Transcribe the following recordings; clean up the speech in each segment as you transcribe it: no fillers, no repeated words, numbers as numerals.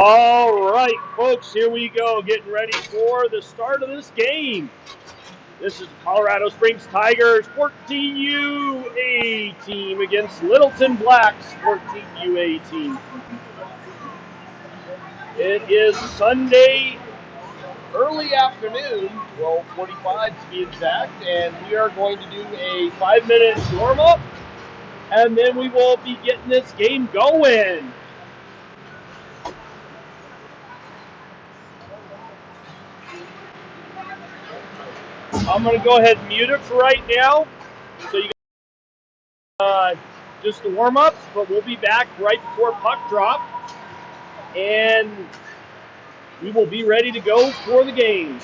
All right, folks, here we go, getting ready for the start of this game. This is the Colorado Springs Tigers 14UA team against Littleton Blacks 14UA team. It is Sunday early afternoon, 12:45 to be exact, and we are going to do a 5-minute warm-up, and then we will be getting this game going. I'm going to go ahead and mute it for right now, so you just the warm-ups, but we'll be back right before puck drop, and we will be ready to go for the game.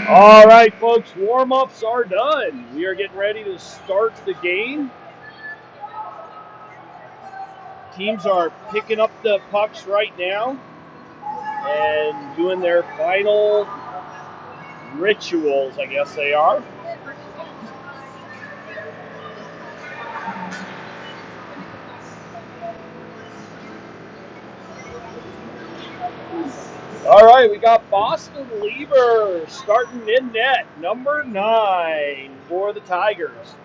All right, folks, warm-ups are done. We are getting ready to start the game. Teams are picking up the pucks right now and doing their final rituals, I guess they are. All right, we got Boston Lieber starting in net, number 9 for the Tigers.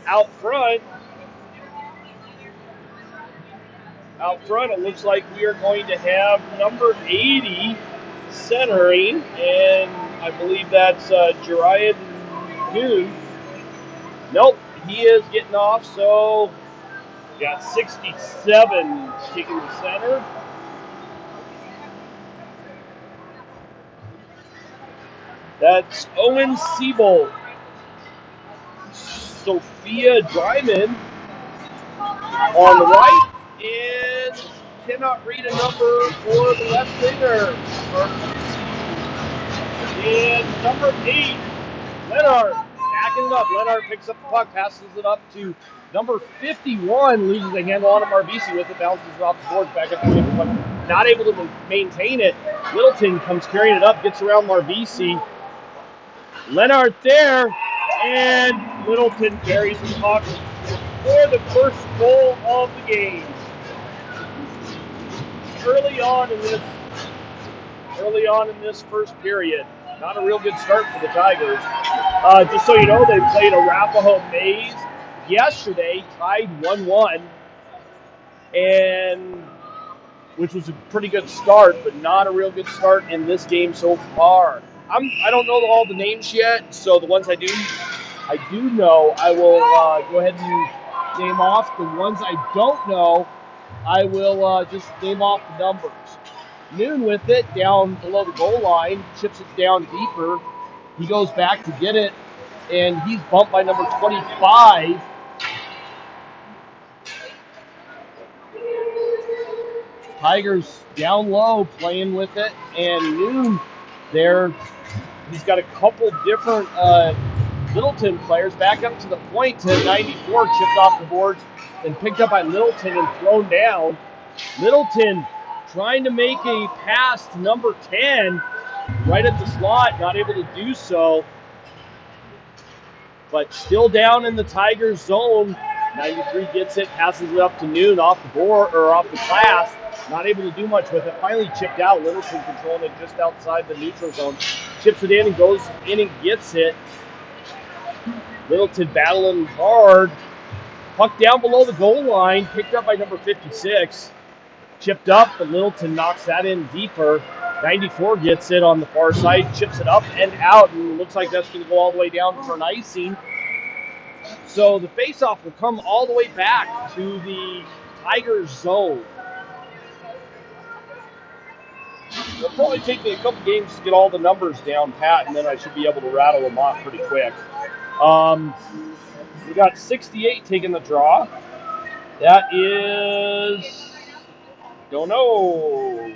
Out front, it looks like we are going to have number 80 centering, and I believe that's Jariah Noon. Nope, he is getting off, so got 67 taking the center. That's Owen Siebold. Sophia Dryman on the right, and cannot read a number for the left winger. And number 8, Leonard, backing it up. Leonard picks up the puck, passes it up to number 51, loses the handle on him. Marbisi with it, bounces it off the boards, back up to the puck. Not able to maintain it. Littleton comes carrying it up, gets around Marbisi. Leonard there, and Littleton carries the puck for the first goal of the game. Early on in this first period. Not a real good start for the Tigers. Just so you know, they played Arapahoe Mays yesterday, tied 1-1, and which was a pretty good start, but not a real good start in this game so far. I don't know all the names yet, so the ones I do know, I will go ahead and name off. The ones I don't know, I will just name off the numbers. Noon with it down below the goal line, chips it down deeper. He goes back to get it, and he's bumped by number 25. Tigers down low playing with it, and Noon there, he's got a couple different Littleton players back up to the point to 94, chipped off the boards, and picked up by Littleton and thrown down. Littleton trying to make a pass to number 10 right at the slot, not able to do so. But still down in the Tigers zone. 93 gets it, passes it up to Noon off the board or off the glass. Not able to do much with it. Finally chipped out. Littleton controlling it just outside the neutral zone. Chips it in and goes in and gets it. Littleton battling hard. Puck down below the goal line. Picked up by number 56. Chipped up, but Littleton knocks that in deeper. 94 gets it on the far side. Chips it up and out. And looks like that's going to go all the way down for an icing. So the faceoff will come all the way back to the Tigers zone. It'll probably take me a couple games to get all the numbers down pat, and then I should be able to rattle them off pretty quick. We got 68 taking the draw. That is, don't know.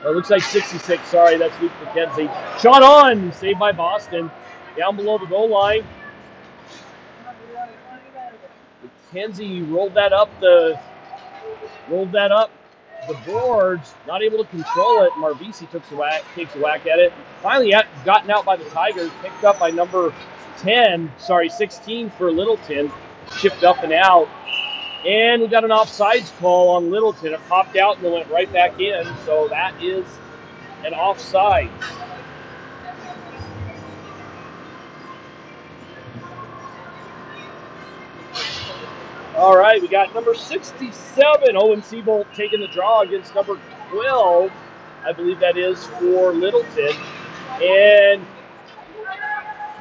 It looks like 66. Sorry, that's Luke McKenzie. Shot on, saved by Boston. Down below the goal line. McKenzie rolled that up the boards. Not able to control it. Marbisi takes a whack at it. Finally gotten out by the Tigers. Picked up by number 16 for Littleton. Chipped up and out. And we got an offsides call on Littleton. It popped out and then went right back in. So that is an offside. All right, we got number 67, Owen Siebold, taking the draw against number 12. I believe that is for Littleton. And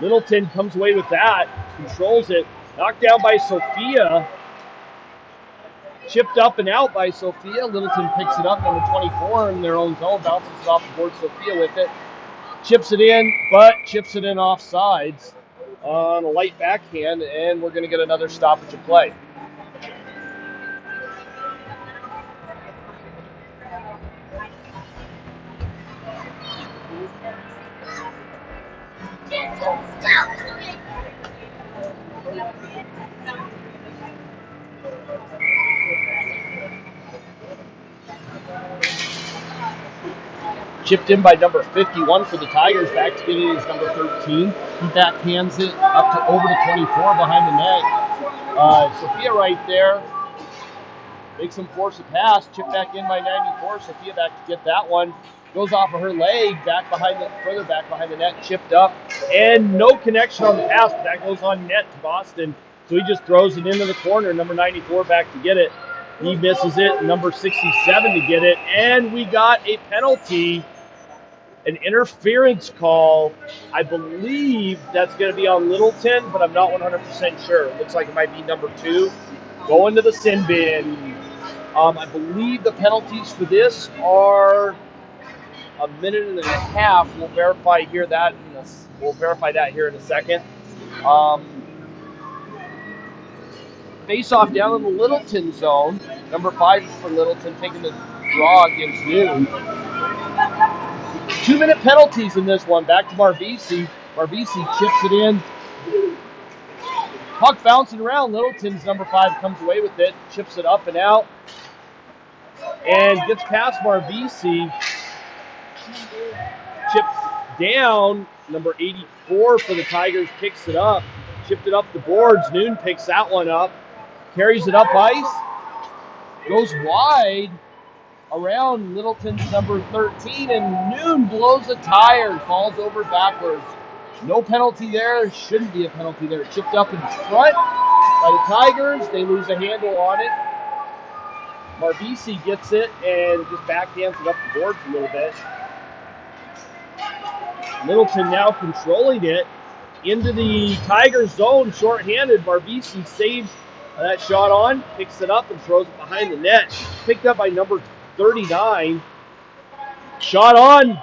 Littleton comes away with that, controls it. Knocked down by Sophia. Chipped up and out by Sophia. Littleton picks it up, number 24 in their own zone, bounces it off the board. Sophia with it. Chips it in, but chips it in offsides on a light backhand, and we're going to get another stoppage of play. Chipped in by number 51 for the Tigers. Back to getting his number 13. He backhands it up to over to 24 behind the net. Sophia right there makes him force a pass. Chipped back in by 94. Sophia back to get that one. Goes off of her leg, further back behind the net, chipped up, and no connection on the pass. But that goes on net to Boston. So he just throws it into the corner. Number 94 back to get it. He misses it. Number 67 to get it. And we got a penalty, an interference call. I believe that's going to be on Littleton, but I'm not 100% sure. It looks like it might be number 2. Going to the sin bin. I believe the penalties for this are a minute and a half. We'll verify that here in a second. Face off down in the Littleton zone. Number 5 for Littleton, taking the draw against Noon. 2-minute penalties in this one. Back to Marvisi. Marvisi chips it in. Puck bouncing around. Littleton's number 5 comes away with it. Chips it up and out. And gets past Marvisi. Chipped down. Number 84 for the Tigers picks it up. Chipped it up the boards. Noon picks that one up. Carries it up ice. Goes wide around Littleton's number 13. And Noon blows a tire. Falls over backwards. No penalty there. Shouldn't be a penalty there. Chipped up in front by the Tigers. They lose a handle on it. Marvisi gets it and just backhands it up the boards a little bit. Littleton now controlling it into the Tigers zone, shorthanded. Marvisi saves that shot on, picks it up and throws it behind the net. Picked up by number 39. Shot on.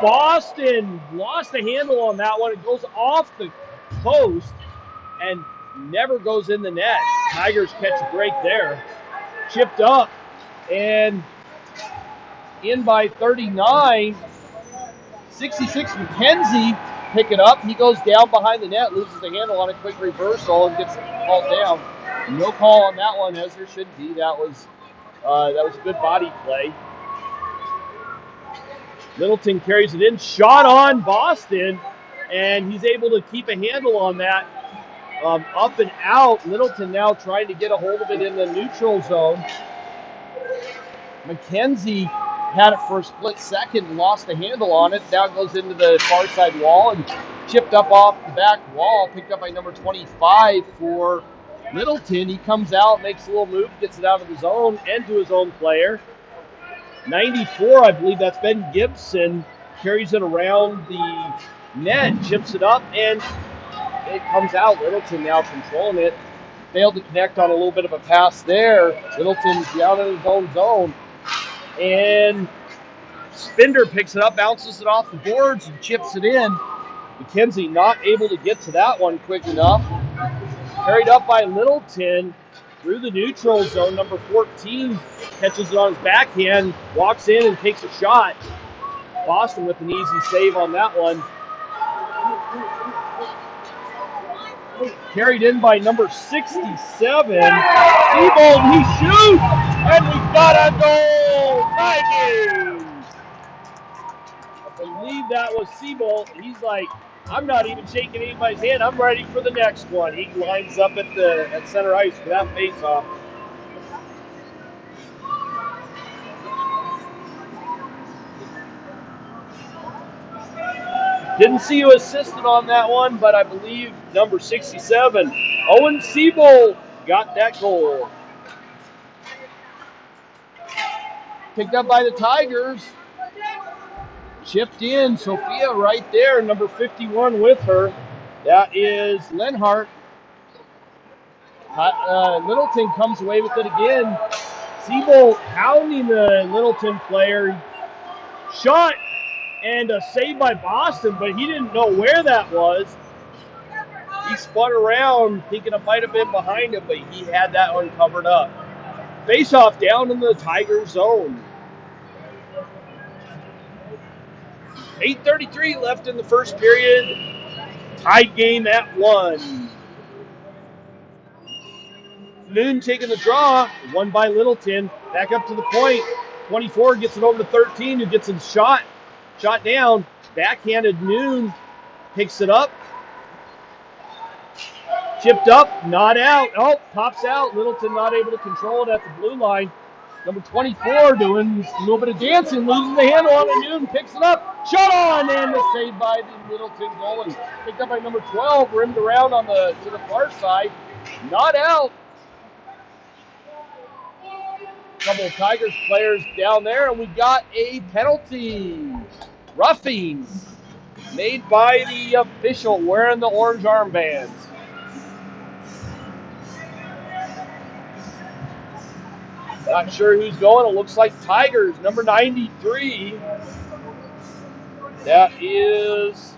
Boston lost a handle on that one. It goes off the post and never goes in the net. Tigers catch a break there. Chipped up and in by 39. 66 McKenzie pick it up. He goes down behind the net, loses the handle on a quick reversal and gets called down. No call on that one, as there should be. That was a good body play. Littleton carries it in. Shot on Boston, and he's able to keep a handle on that. Up and out. Littleton now trying to get a hold of it in the neutral zone. McKenzie had it for a split second and lost the handle on it. Now it goes into the far side wall and chipped up off the back wall. Picked up by number 25 for Littleton. He comes out, makes a little move, gets it out of the zone and to his own player. 94, I believe that's Ben Gibson, carries it around the net, chips it up, and it comes out. Littleton now controlling it. Failed to connect on a little bit of a pass there. Littleton's down in his own zone. And Spinder picks it up, bounces it off the boards, and chips it in. McKenzie not able to get to that one quick enough. Carried up by Littleton through the neutral zone. Number 14 catches it on his backhand, walks in and takes a shot. Boston with an easy save on that one. Carried in by number 67. Seabold, he shoots, and we've got a goal! Tie game! I believe that was Seabold. He's like, I'm not even shaking anybody's hand. I'm ready for the next one. He lines up at center ice for that face-off. Didn't see you assisted on that one, but I believe number 67, Owen Seabold, got that goal. Picked up by the Tigers. Chipped in. Sophia right there, number 51 with her. That is Lenhart. Littleton comes away with it again. Seabold pounding the Littleton player. Shot. And a save by Boston, but he didn't know where that was. He spun around thinking it might have been behind him, but he had that one covered up. Face-off down in the Tiger zone. 8:33 left in the first period. Tied game at 1. Noon taking the draw. Won by Littleton. Back up to the point. 24 gets it over to 13, who gets his shot. Shot down. Backhanded. Noon picks it up. Chipped up. Not out. Oh, pops out. Littleton not able to control it at the blue line. Number 24 doing a little bit of dancing, loses the handle on it. Noon picks it up. Shot on, and the save by the Littleton goalie. Picked up by number 12, rimmed around to the far side. Not out. Couple of Tigers players down there, and we got a penalty. Roughing made by the official wearing the orange armbands. Not sure who's going. It looks like Tigers, number 93. That is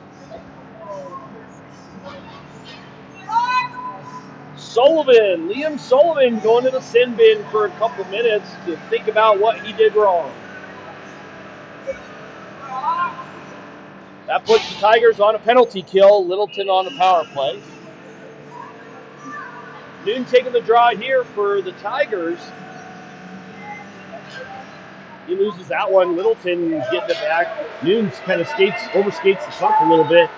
Sullivan. Liam Sullivan going to the sin bin for a couple minutes to think about what he did wrong. That puts the Tigers on a penalty kill. Littleton on the power play. Noon taking the draw here for the Tigers. He loses that one. Littleton getting it back. Noon kind of overskates the puck a little bit.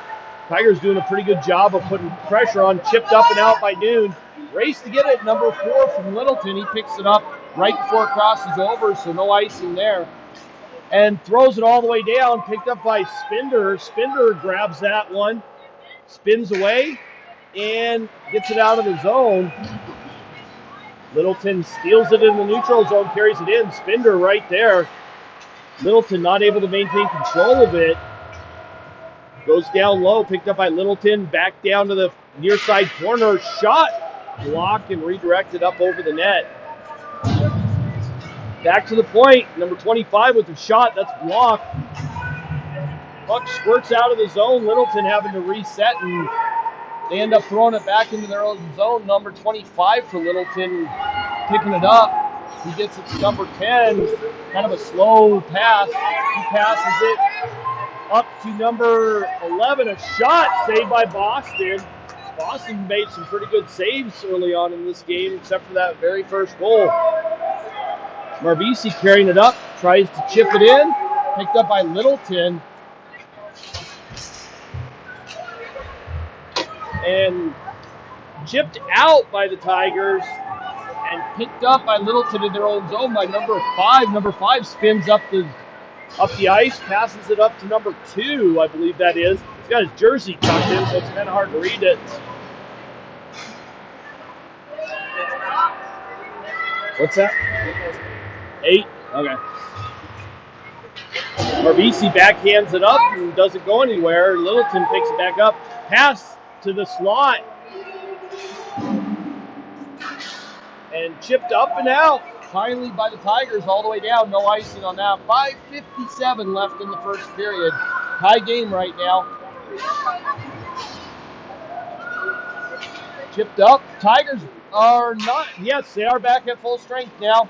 Tigers doing a pretty good job of putting pressure on. Chipped up and out by Noon. Race to get it. Number 4 from Littleton. He picks it up right before it crosses over, so no icing there. And throws it all the way down. Picked up by Spinder. Spinder grabs that one. Spins away and gets it out of the zone. Littleton steals it in the neutral zone, carries it in. Spinder right there. Littleton not able to maintain control of it. Goes down low, picked up by Littleton. Back down to the near side corner. Shot, blocked and redirected up over the net. Back to the point. Number 25 with the shot. That's blocked. Puck squirts out of the zone. Littleton having to reset, and they end up throwing it back into their own zone. Number 25 for Littleton picking it up. He gets it to number 10. Kind of a slow pass. He passes it up to number 11. A shot saved by Boston. Boston made some pretty good saves early on in this game, except for that very first goal. Marvisi carrying it up. Tries to chip it in. Picked up by Littleton. And chipped out by the Tigers and picked up by Littleton in their own zone by number 5. Number 5 spins up the ice, passes it up to number 2, I believe that is. He's got his jersey tucked in, so it's kind of hard to read it. What's that? 8? Okay. Marvisi backhands it up and doesn't go anywhere. Littleton picks it back up. Pass to the slot. And chipped up and out. Finally by the Tigers all the way down. No icing on that. 5:57 left in the first period. Tie game right now. Chipped up. Tigers are not. Yes, they are back at full strength now.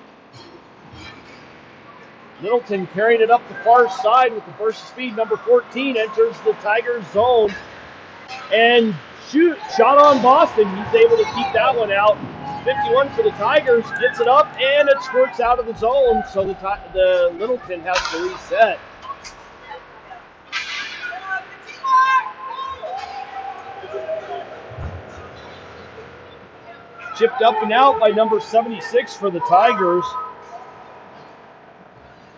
Littleton carrying it up the far side with the burst of speed. Number 14 enters the Tigers zone. And shot on Boston. He's able to keep that one out. 51 for the Tigers. Gets it up, and it squirts out of the zone, so the Littleton has to reset. Chipped up and out by number 76 for the Tigers.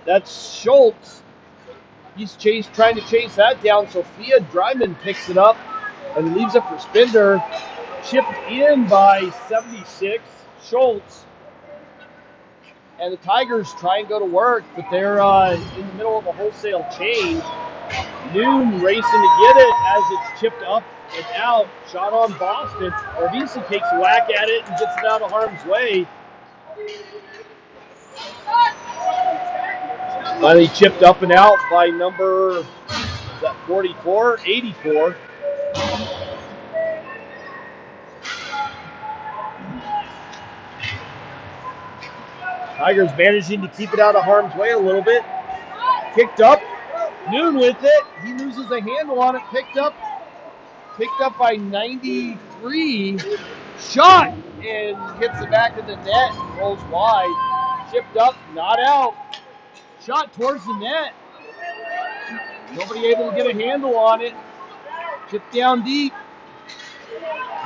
That's Schultz. He's trying to chase that down. Sophia Dryman picks it up and leaves it for Spinder. Chipped in by 76, Schultz. And the Tigers try and go to work, but they're in the middle of a wholesale change. Noon racing to get it as it's chipped up and out. Shot on Boston. Marvisi takes a whack at it and gets it out of harm's way. Finally chipped up and out by number 44, 84. Tigers managing to keep it out of harm's way a little bit. Kicked up. Noon with it. He loses a handle on it. Picked up by 93. Shot and hits the back of the net and rolls wide. Chipped up, not out. Shot towards the net. Nobody able to get a handle on it. Chipped down deep.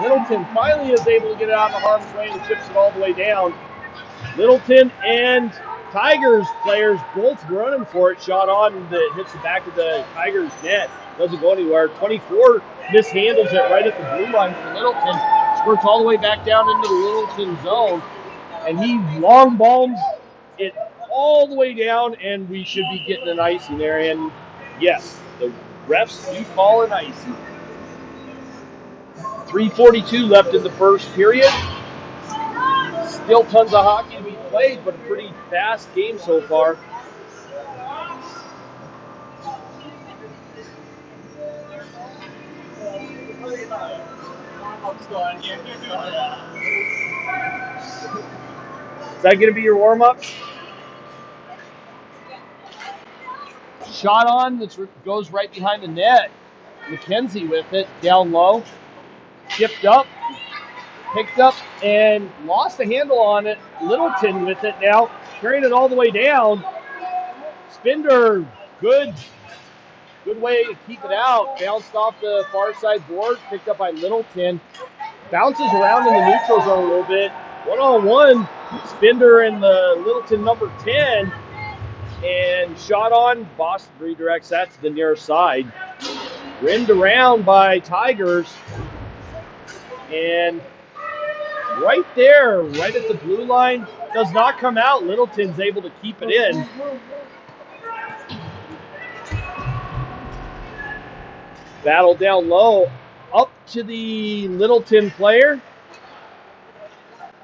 Littleton finally is able to get it out of harm's way and chips it all the way down. Littleton and Tigers players both running for it. Shot on that hits the back of the Tigers net. Doesn't go anywhere. 24 mishandles it right at the blue line for Littleton. Squirts all the way back down into the Littleton zone. And he long bombs it all the way down, and we should be getting an icing there. And yes, the refs do call an icing. 3:42 left in the first period. Still tons of hockey to be played, but a pretty fast game so far. Is that going to be your warm-up? Shot on, that goes right behind the net. McKenzie with it, down low. Chipped up, picked up, and lost the handle on it. Littleton with it now, carrying it all the way down. Spinder, good way to keep it out. Bounced off the far side board, picked up by Littleton. Bounces around in the neutral zone a little bit. One-on-one, Spinder and the Littleton number 10. And shot on, Boston redirects that to the near side. Rimmed around by Tigers. And right there, right at the blue line, does not come out. Littleton's able to keep it in. Battle down low, up to the Littleton player.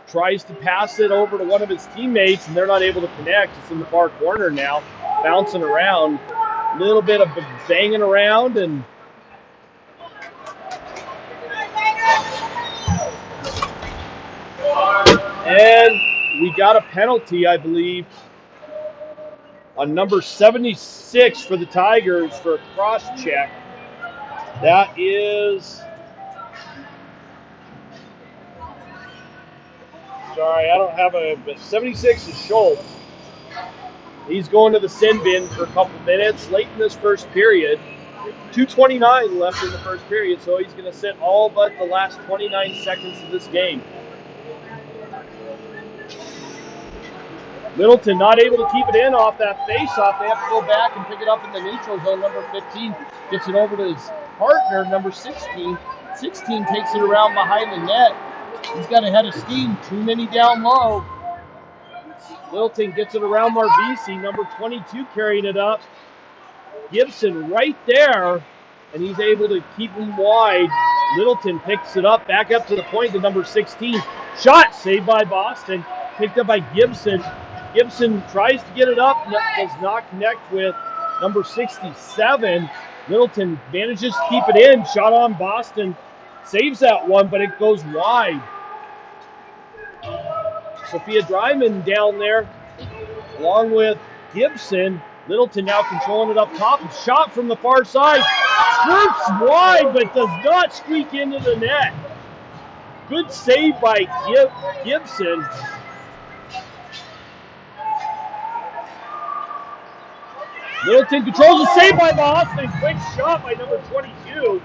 Tries to pass it over to one of his teammates, and they're not able to connect. It's in the far corner now, bouncing around. A little bit of banging around, and we got a penalty, I believe, on number 76 for the Tigers for a cross check. That is... Sorry, I don't have but 76 is Schultz. He's going to the sin bin for a couple minutes late in this first period. 2:29 left in the first period, so he's going to sit all but the last 29 seconds of this game. Littleton not able to keep it in off that face-off. They have to go back and pick it up in the neutral zone. Number 15 gets it over to his partner, number 16. 16 takes it around behind the net. He's got a head of steam, too many down low. Littleton gets it around Marvisi, number 22 carrying it up. Gibson right there, and he's able to keep him wide. Littleton picks it up, back up to the point to number 16. Shot saved by Boston, picked up by Gibson. Gibson tries to get it up, does not connect with number 67. Littleton manages to keep it in, shot on Boston. Saves that one, but it goes wide. Sophia Dryman down there, along with Gibson. Littleton now controlling it up top. Shot from the far side. Squirts wide, but does not squeak into the net. Good save by Gibson. Littleton controls the save by Boston. Quick shot by number 22.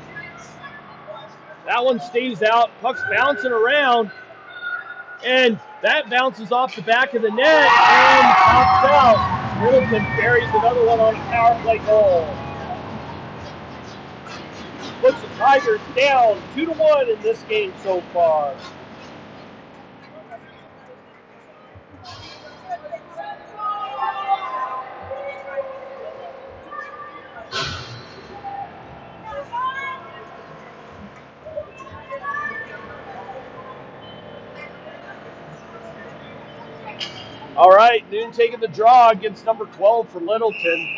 That one stays out. Puck's bouncing around. And that bounces off the back of the net and pops out. Littleton buries another one on a power play goal. Puts the Tigers down 2-1 in this game so far. All right, Noon taking the draw against number 12 for Littleton.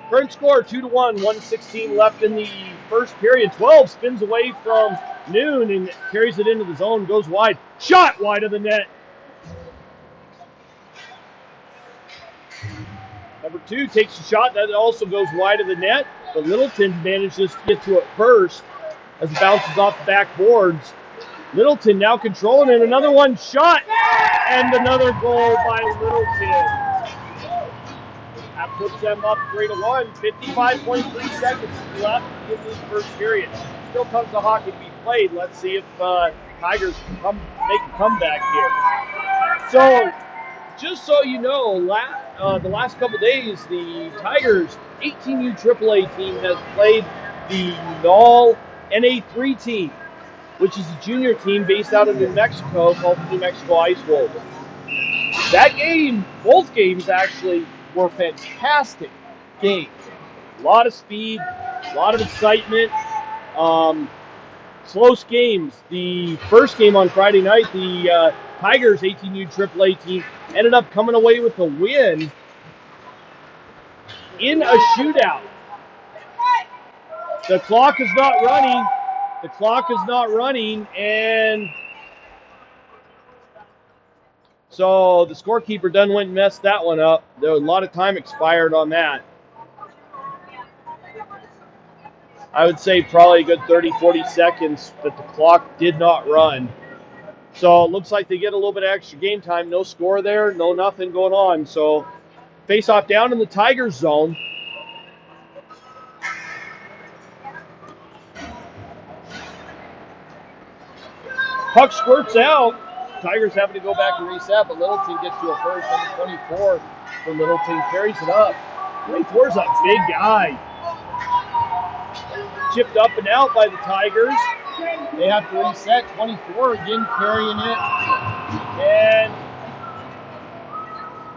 Current score 2-1, 1:16 left in the first period. 12 spins away from Noon and carries it into the zone, goes wide. Shot wide of the net. Number 2 takes a shot that also goes wide of the net, but Littleton manages to get to it first as it bounces off the backboards. Littleton now controlling it. Another one shot and another goal by Littleton. That puts them up 3-1. 55.3 seconds left in this first period. Still tons of hockey to be played. Let's see if Tigers can make a comeback here. So, just so you know, the last couple days, the Tigers 18U AAA team has played the Null NA3 team, which is a junior team based out of New Mexico called the New Mexico Ice Wolves. That game, both games actually were fantastic games. A lot of speed, a lot of excitement, close games. The first game on Friday night, the Tigers 18U AAA team ended up coming away with a win in a shootout. The clock is not running. The clock is not running, and so the scorekeeper done went and messed that one up. There was a lot of time expired on that. I would say probably a good 30, 40 seconds that the clock did not run. So it looks like they get a little bit of extra game time. No score there, no nothing going on. So face off down in the Tigers zone. Puck squirts out. Tigers having to go back and reset, but Littleton gets to a first. Number 24 for Littleton carries it up. 24's a big guy. Chipped up and out by the Tigers. They have to reset. 24 again carrying it. And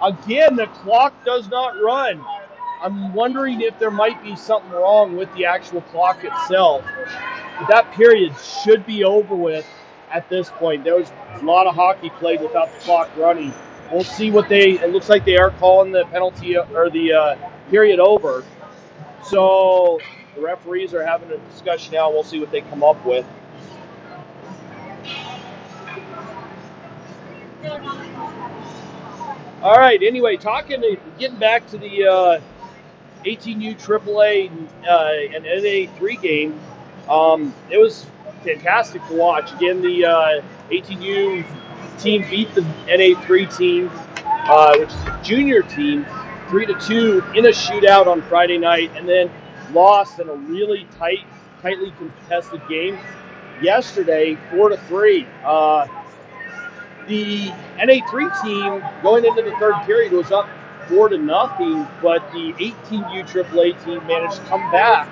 again, the clock does not run. I'm wondering if there might be something wrong with the actual clock itself. That period should be over with at this point. There was a lot of hockey played without the clock running. We'll see what it looks like they are calling the penalty or the period over. So the referees are having a discussion now. We'll see what they come up with. All right, anyway, getting back to the 18U AAA and NA3 game, it was fantastic to watch. Again, the 18U team beat the NA3 team, which is a junior team, 3-2 in a shootout on Friday night, and then lost in a really tightly contested game yesterday, 4-3. The NA3 team going into the third period was up 4-0, but the 18U AAA team managed to come back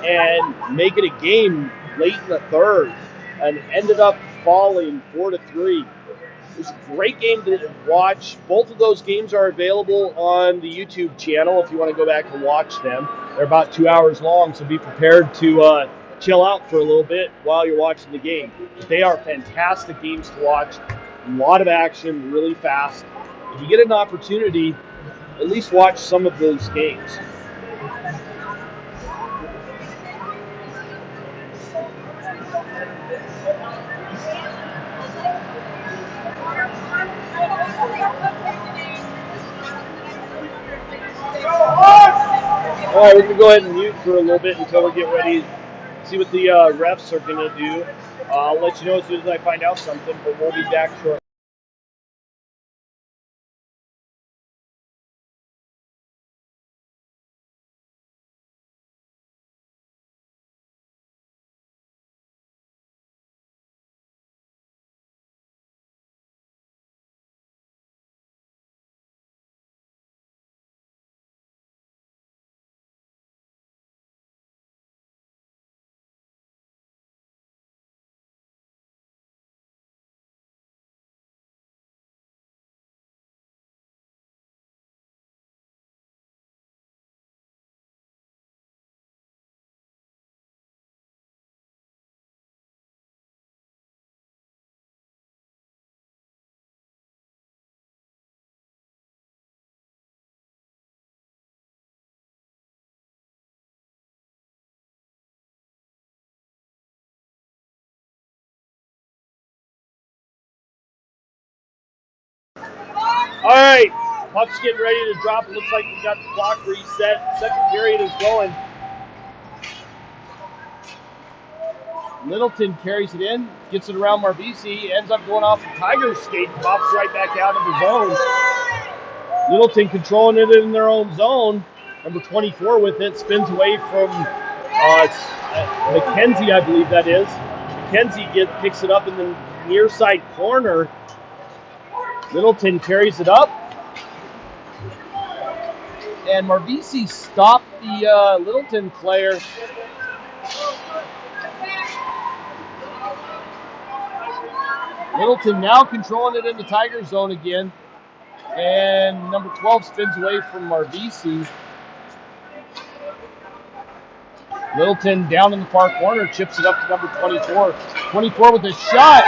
and make it a game late in the third, and ended up falling 4-3. It was a great game to watch. Both of those games are available on the YouTube channel if you want to go back and watch them. They're about 2 hours long, so be prepared to chill out for a little bit while you're watching the game. They are fantastic games to watch. A lot of action, really fast. If you get an opportunity, at least watch some of those games. All right, we can go ahead and mute for a little bit until we get ready to see what the refs are going to do. I'll let you know as soon as I find out something, but we'll be back shortly. All right, puck's getting ready to drop. It looks like we got the clock reset. Second period is going. Littleton carries it in, gets it around Marbisi, ends up going off the Tigers skate, pops right back out of the zone. Littleton controlling it in their own zone. Number 24 with it, spins away from McKenzie, I believe that is. McKenzie picks it up in the near side corner. Littleton carries it up. And Marvisi stopped the Littleton player. Littleton now controlling it in the Tiger zone again. And number 12 spins away from Marvisi. Littleton down in the far corner, chips it up to number 24. 24 with a shot.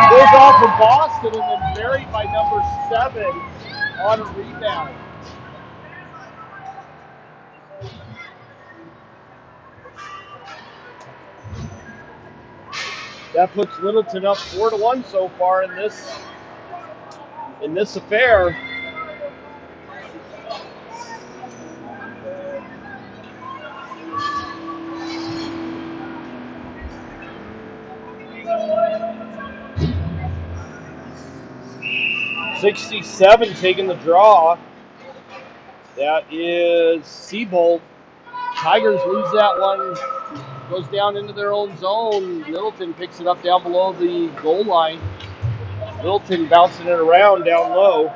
Goes off from Boston and then buried by number 7 on a rebound. That puts Littleton up 4-1 so far in this affair. .67 taking the draw. That is Siebold. Tigers lose that one. Goes down into their own zone. Littleton picks it up down below the goal line. Littleton bouncing it around down low.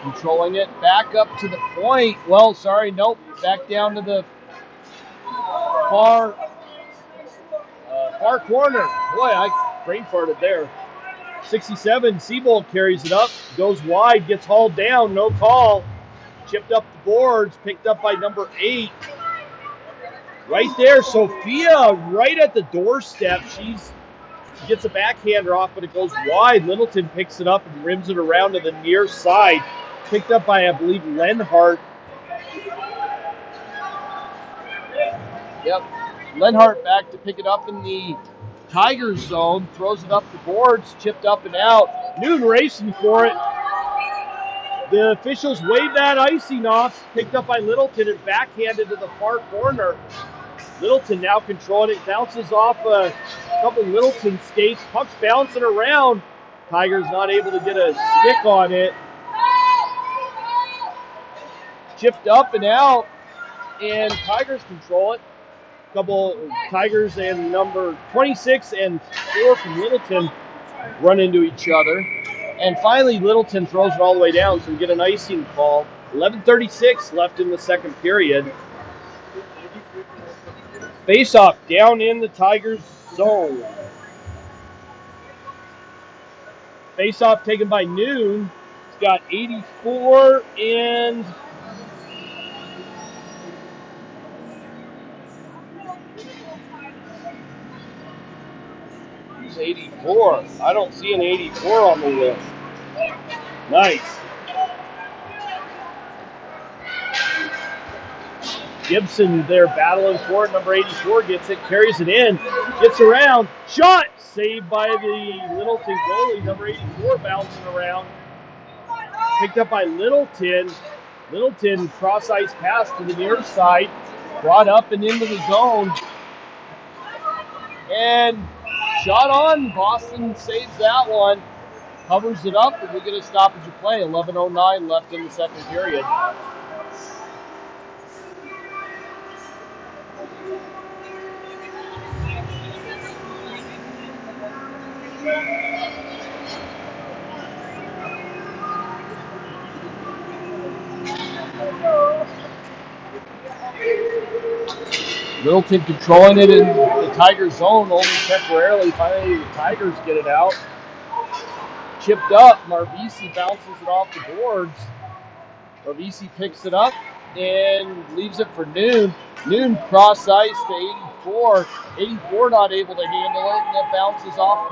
Controlling it back up to the point. Well, sorry, nope. Back down to the far corner. Boy, I brain farted there. 67, Siebold carries it up. Goes wide, gets hauled down. No call. Chipped up the boards. Picked up by number 8. Right there, Sophia, right at the doorstep. She gets a backhander off, but it goes wide. Littleton picks it up and rims it around to the near side. Picked up by, I believe, Lenhart. Yep, Lenhart back to pick it up in the Tigers zone. Throws it up the boards, chipped up and out. Noon racing for it. The officials wave that icing off. Picked up by Littleton and backhanded to the far corner. Littleton now controlling it. Bounces off a couple Littleton skates. Puck's bouncing around. Tigers not able to get a stick on it. Chipped up and out. And Tigers control it. Couple Tigers and number 26 and 4 from Littleton run into each other. And finally, Littleton throws it all the way down, so we get an icing call. 11:36 left in the second period. Face-off down in the Tigers zone. Face-off taken by Noon. He's got 84 and... Who's 84? I don't see an 84 on the list. Nice. Gibson there battling for it. Number 84 gets it, carries it in, gets around, shot! Saved by the Littleton goalie. Number 84 bouncing around. Picked up by Littleton. Littleton cross-ice pass to the near side. Brought up and into the zone. And shot on. Boston saves that one. Covers it up, and we get a stoppage of play. 11:09 left in the second period. Littleton controlling it in the Tigers zone only temporarily. Finally, the Tigers get it out. Chipped up. Marvisi bounces it off the boards. Marvisi picks it up and leaves it for Noon. Noon cross ice to 84. 84 not able to handle it, and it bounces off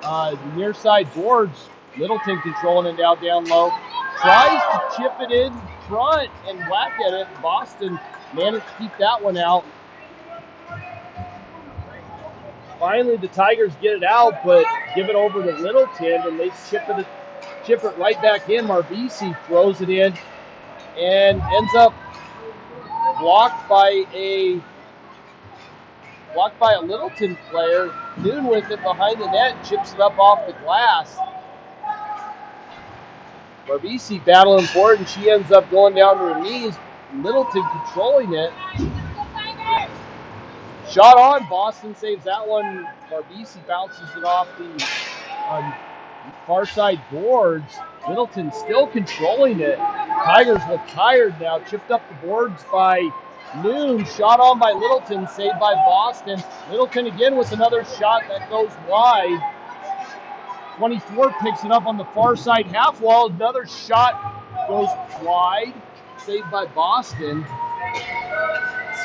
the near side boards. Littleton controlling it now down low. Tries to chip it in front and whack at it. Boston managed to keep that one out. Finally, the Tigers get it out, but give it over to Littleton, and they chip it right back in. Marvisi throws it in and ends up blocked by a Littleton player. Noon with it behind the net, chips it up off the glass. Barbisi battling for it, and she ends up going down to her knees. Littleton controlling it. Shot on. Boston saves that one. Barbisi bounces it off the far side boards. Littleton still controlling it. Tigers look tired now. Chipped up the boards by Noon. Shot on by Littleton. Saved by Boston. Littleton again with another shot that goes wide. 24 picks it up on the far side half wall. Another shot goes wide. Saved by Boston.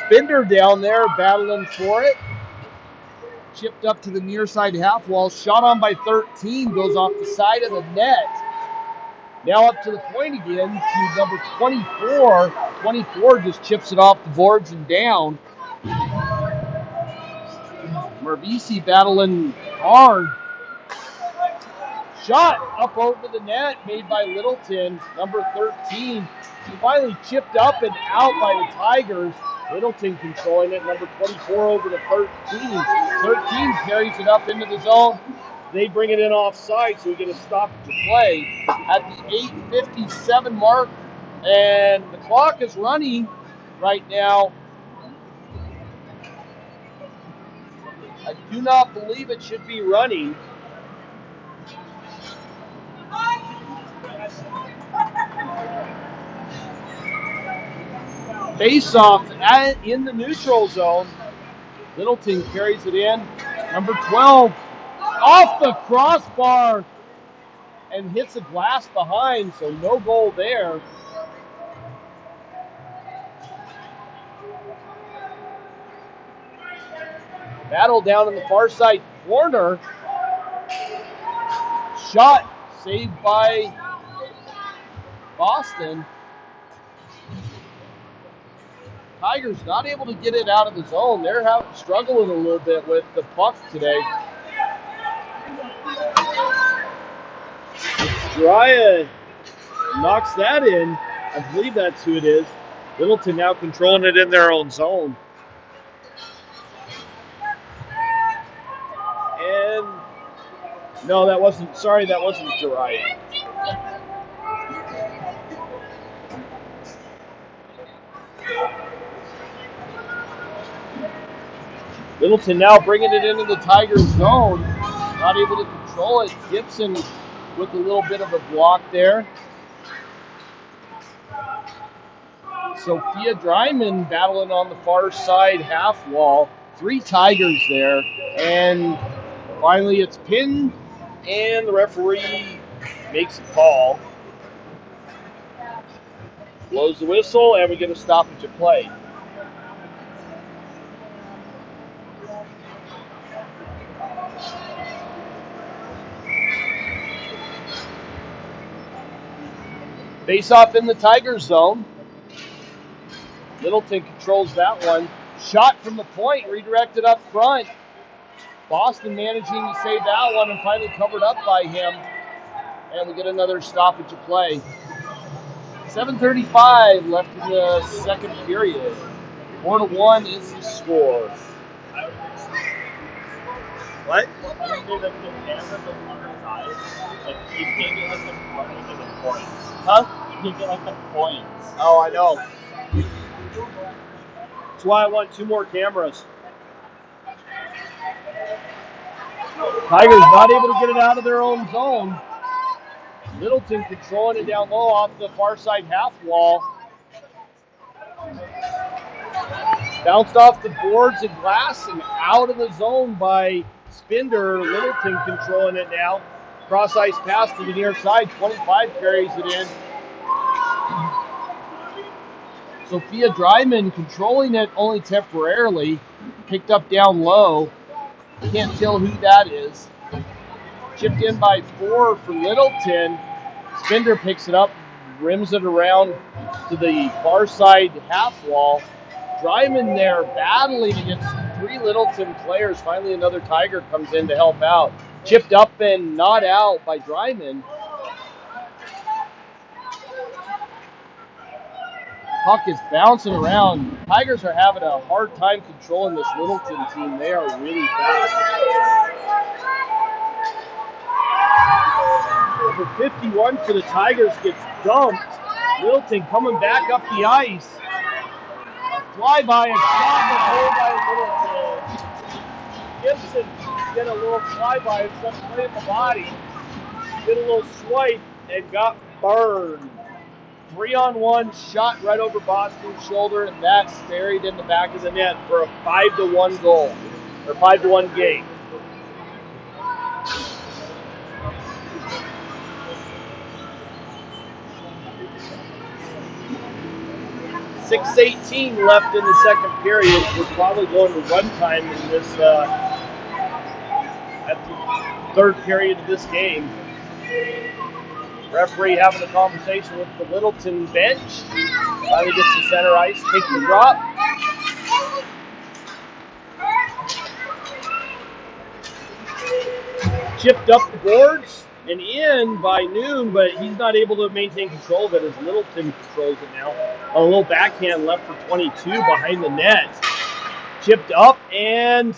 Spender down there battling for it. Chipped up to the near side half wall. Shot on by 13. Goes off the side of the net. Now up to the point again to number 24. 24 just chips it off the boards and down. Barbisi battling hard. Shot up over the net made by Littleton, number 13. She finally chipped up and out by the Tigers. Littleton controlling it, number 24 over to 13. 13 carries it up into the zone. They bring it in offside, so we get a stop to play at the 8:57 mark. And the clock is running right now. I do not believe it should be running. Face-off in the neutral zone. Littleton carries it in. Number 12 off the crossbar and hits a glass behind, so no goal there. Battle down in the far side corner. Shot saved by Boston. Tigers not able to get it out of the zone. They're struggling a little bit with the puck today. Drya knocks that in. I believe that's who it is. Littleton now controlling it in their own zone. And no, that wasn't Drya. Littleton now bringing it into the Tigers zone. Not able to control it. Gibson with a little bit of a block there. Sophia Dryman battling on the far side half wall. 3 Tigers there. And finally it's pinned and the referee makes a call. Blows the whistle and we get a stoppage of play. Face off in the Tigers zone. Littleton controls that one. Shot from the point, redirected up front. Boston managing to save that one and finally covered up by him. And we get another stoppage of play. 7:35 left in the second period. 4-1 is the score. What? I would say that the camera goes on her side. Like, you can't get like the points. Huh? You can't get like the points. Oh, I know. That's why I want 2 more cameras. Tigers not able to get it out of their own zone. Littleton controlling it down low off the far side half wall. Bounced off the boards and glass and out of the zone by Spender. Littleton controlling it now. Cross ice pass to the near side. 25 carries it in. Sophia Dryman controlling it only temporarily. Picked up down low. Can't tell who that is. Chipped in by 4 for Littleton. Spender picks it up, rims it around to the far side half wall. Dryman there battling against 3 Littleton players. Finally another Tiger comes in to help out. Chipped up and not out by Dryman. Puck is bouncing around. Tigers are having a hard time controlling this Littleton team. They are really fast. Number 51 for the Tigers gets dumped. Littleton coming back up the ice. A flyby and shot but hold by Littleton. Gibson did a little flyby and started playing the body. Did a little swipe and got burned. 3-on-1 shot right over Boston's shoulder, and that's buried in the back of the net for a 5-1 goal, or 5-1 game. 6:18 left in the second period. We're probably going to run time in this at the third period of this game. Referee having a conversation with the Littleton bench. Finally gets to center ice, takes the drop. Chipped up the boards and in by Noon, but he's not able to maintain control of it as Littleton controls it now. A little backhand left for 22 behind the net. Chipped up and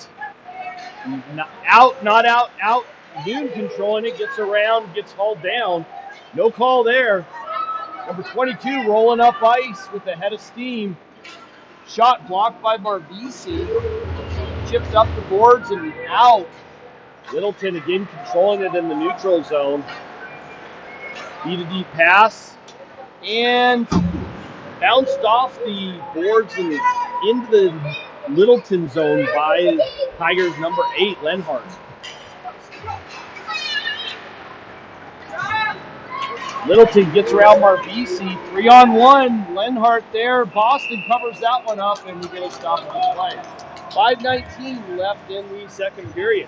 out. Noon controlling it, gets around, gets hauled down. No call there. Number 22 rolling up ice with a head of steam. Shot blocked by Marvisi. Chipped up the boards and out. Littleton again controlling it in the neutral zone. B-to-D pass. And bounced off the boards and into the Littleton zone by Tigers number 8, Lenhart. Littleton gets around Marvisi. 3-on-1. Lenhart there. Boston covers that one up, and we get a stoppable play. 5:19 left in the second period.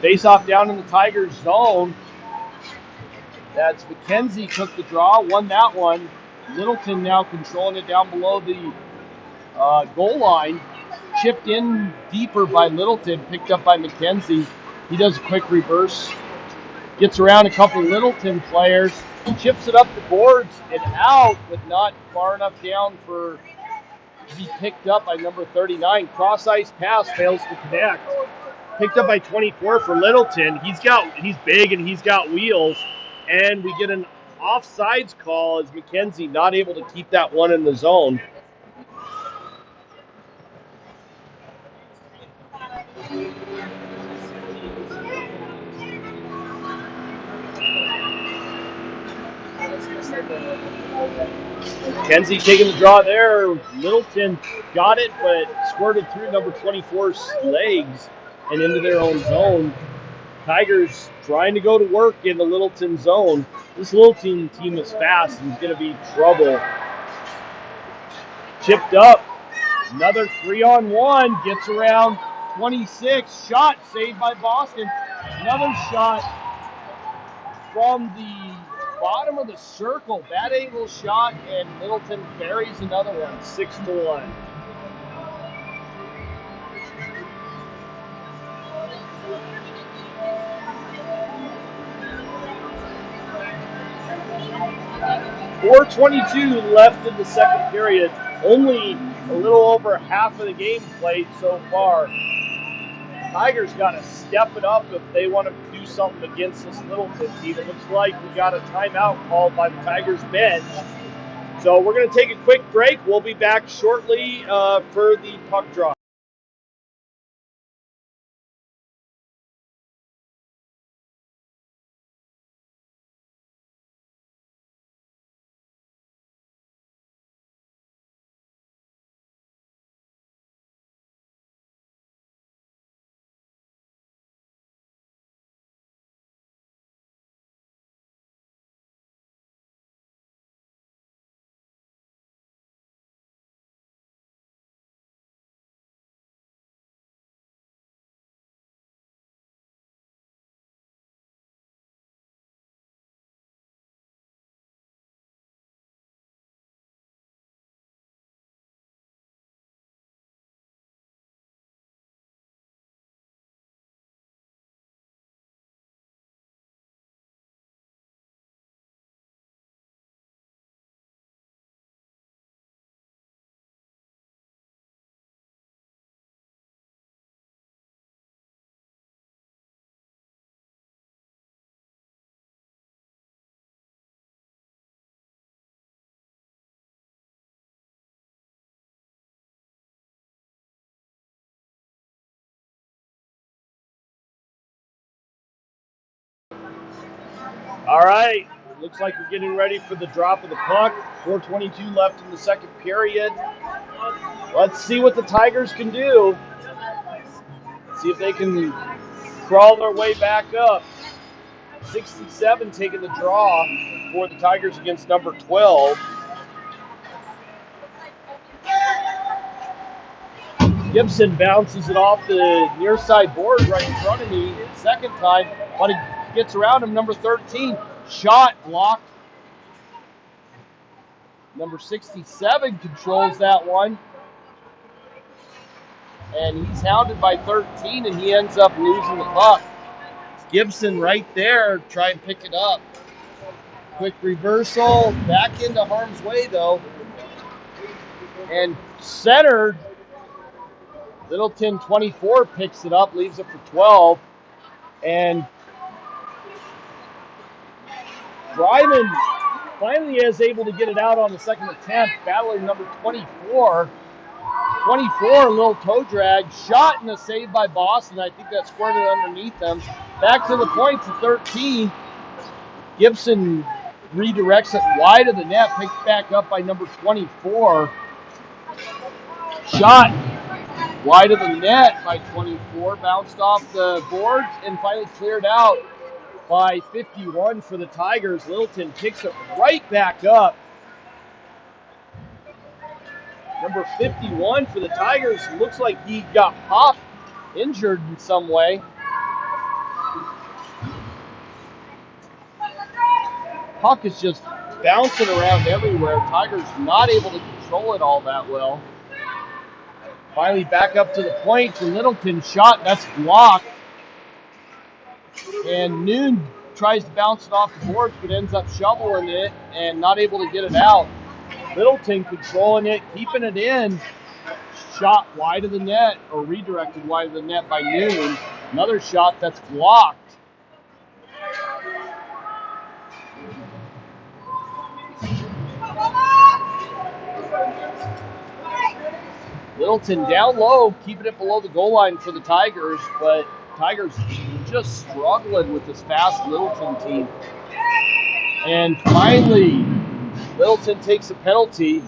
Face off down in the Tigers zone. That's McKenzie took the draw, won that one. Littleton now controlling it down below the goal line. Chipped in deeper by Littleton, picked up by McKenzie. He does a quick reverse. Gets around a couple Littleton players. Chips it up the boards and out, but not far enough down to be picked up by number 39. Cross ice pass fails to connect. Picked up by 24 for Littleton. He's big and he's got wheels. And we get an offsides call as McKenzie not able to keep that one in the zone. McKenzie taking the draw there. Littleton got it, but squirted through number 24's legs and into their own zone. Tigers trying to go to work in the Littleton zone. This Littleton team is fast and is going to be trouble. Chipped up. Another 3-on-1. Gets around 26. Shot saved by Boston. Another shot from the bottom of the circle. Bad angle shot, and Littleton buries another one. 6-1. .422 left in the second period. Only a little over half of the game played so far. Tigers got to step it up if they want to do something against this Littleton team. It looks like we got a timeout called by the Tigers bench. So we're going to take a quick break. We'll be back shortly for the puck drop. All right, looks like we're getting ready for the drop of the puck. 4:22 left in the second period. Let's see what the Tigers can do. See if they can crawl their way back up. 67 taking the draw for the Tigers against number 12. Gibson bounces it off the near side board right in front of me. Second time, but he gets around him. Number 13, shot blocked. Number 67 controls that one. And he's hounded by 13, and he ends up losing the puck. Gibson right there, try and pick it up. Quick reversal, back into harm's way though. And centered. Littleton 24 picks it up, leaves it for 12. And Dryman finally is able to get it out on the second attempt, battling number 24. 24, a little toe drag, shot and a save by Boston. I think that squirted underneath them. Back to the point to 13. Gibson redirects it wide of the net, picked back up by number 24. Shot wide of the net by 24, bounced off the boards and finally cleared out by 51 for the Tigers. Littleton picks it right back up. Number 51 for the Tigers, looks like he got popped, injured in some way. Puck is just bouncing around everywhere. Tigers not able to control it all that well. Finally back up to the point for Littleton. Shot, that's blocked. And Noon tries to bounce it off the boards, but ends up shoveling it and not able to get it out. Littleton controlling it, keeping it in. Shot wide of the net, or redirected wide of the net by Noon. Another shot that's blocked. Littleton down low, keeping it below the goal line for the Tigers, but Tigers just struggling with this fast Littleton team. And finally, Littleton takes a penalty,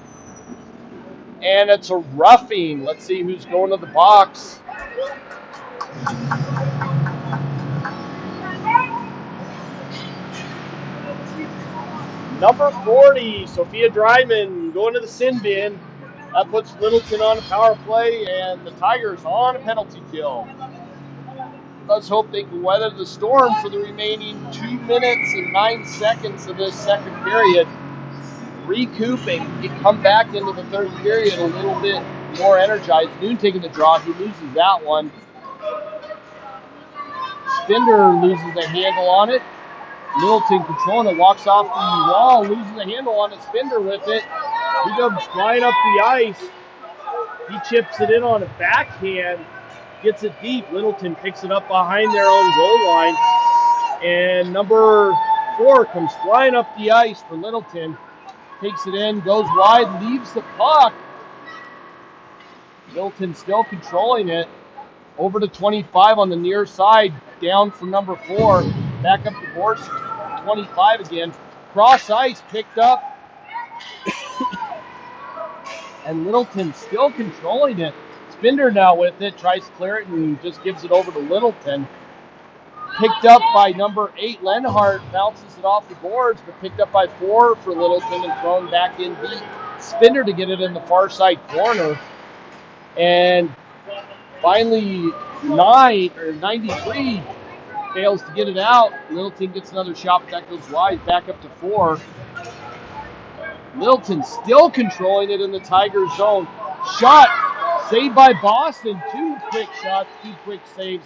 and it's a roughing. Let's see who's going to the box. Number 40, Sophia Dryman, going to the sin bin. That puts Littleton on a power play, and the Tigers on a penalty kill. Let's hope they can weather the storm for the remaining 2 minutes and 9 seconds of this second period. Recoup and come back into the third period a little bit more energized. Noon taking the draw. He loses that one. Spender loses the handle on it. Littleton controlling it, walks off the wall, loses the handle on it. Spender with it. He goes flying up the ice. He chips it in on a backhand. Gets it deep. Littleton picks it up behind their own goal line. And number 4 comes flying up the ice for Littleton. Takes it in, goes wide, leaves the puck. Littleton still controlling it. Over to 25 on the near side. Down for number 4. Back up the boards. 25 again. Cross ice picked up. And Littleton still controlling it. Spender now with it, tries to clear it and just gives it over to Littleton. Picked up by number 8, Lenhart, bounces it off the boards, but picked up by 4 for Littleton and thrown back in deep. Spender to get it in the far side corner. And finally, 93 fails to get it out. Littleton gets another shot, but that goes wide, back up to 4. Littleton still controlling it in the Tigers zone. Shot, saved by Boston. 2 quick shots, 2 quick saves.